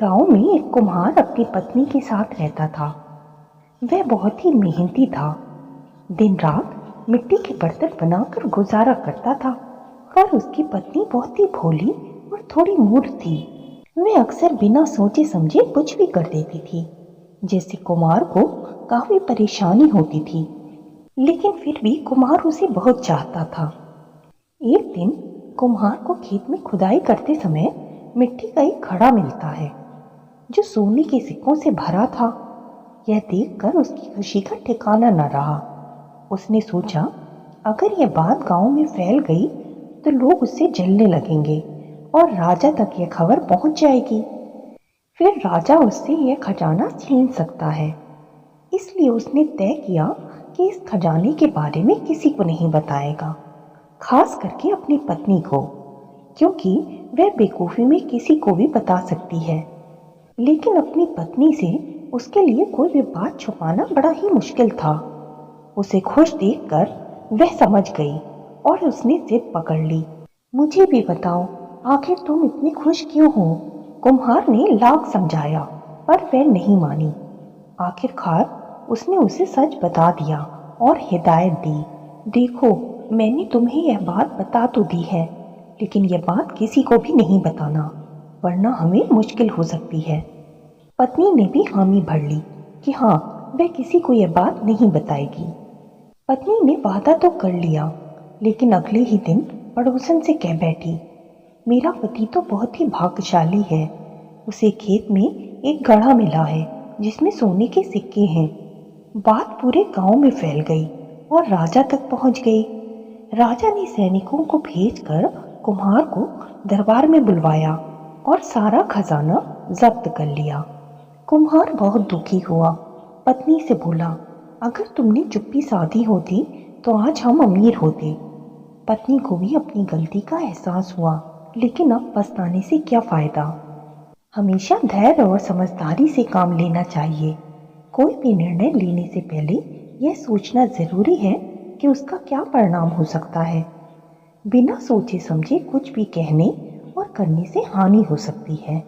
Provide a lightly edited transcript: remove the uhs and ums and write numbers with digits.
गांव में एक कुम्हार अपनी पत्नी के साथ रहता था। वह बहुत ही मेहनती था। दिन रात मिट्टी के बर्तन बनाकर गुजारा करता था। पर उसकी पत्नी बहुत ही भोली और थोड़ी मूर्ख थी। वह अक्सर बिना सोचे समझे कुछ भी कर देती थी, जिससे कुम्हार को काफी परेशानी होती थी। लेकिन फिर भी कुम्हार उसे बहुत चाहता था। एक दिन कुम्हार को खेत में खुदाई करते समय मिट्टी का एक घड़ा मिलता है, जो सोने के सिक्कों से भरा था। यह देखकर उसकी खुशी का ठिकाना न रहा। उसने सोचा, अगर यह बात गांव में फैल गई तो लोग उससे जलने लगेंगे और राजा तक यह खबर पहुंच जाएगी। फिर राजा उससे यह खजाना छीन सकता है। इसलिए उसने तय किया कि इस खजाने के बारे में किसी को नहीं बताएगा, खास करके अपनी पत्नी को, क्योंकि वह बेवकूफी में किसी को भी बता सकती है। लेकिन अपनी पत्नी से उसके लिए कोई भी बात छुपाना बड़ा ही मुश्किल था। उसे खुश देखकर वह समझ गई और उसने जिद पकड़ ली। मुझे भी बताओ, आखिर तुम इतनी खुश क्यों हो? कुम्हार ने लाख समझाया, पर वह नहीं मानी। आखिरकार उसने उसे सच बता दिया और हिदायत दी। देखो, मैंने तुम्हें यह बात बता तो दी है, लेकिन यह बात किसी को भी नहीं बताना, वरना हमें मुश्किल हो सकती है। पत्नी ने भी हामी भर ली कि हाँ, वह किसी को यह बात नहीं बताएगी। पत्नी ने वादा तो कर लिया, लेकिन अगले ही दिन पड़ोसन से कह बैठी, मेरा पति तो बहुत ही भाग्यशाली है। उसे खेत में एक घड़ा मिला है जिसमें सोने के सिक्के हैं। बात पूरे गांव में फैल गई और राजा तक पहुंच गई। राजा ने सैनिकों को भेजकर कुम्हार को दरबार में बुलवाया और सारा खजाना जब्त कर लिया। कुम्हार बहुत दुखी हुआ। पत्नी से बोला, अगर तुमने चुप्पी साधी होती तो आज हम अमीर होते। पत्नी को भी अपनी गलती का एहसास हुआ, लेकिन अब पछताने से क्या फायदा। हमेशा धैर्य और समझदारी से काम लेना चाहिए। कोई भी निर्णय लेने से पहले यह सोचना जरूरी है कि उसका क्या परिणाम हो सकता है। बिना सोचे समझे कुछ भी कहने और करने से हानि हो सकती है।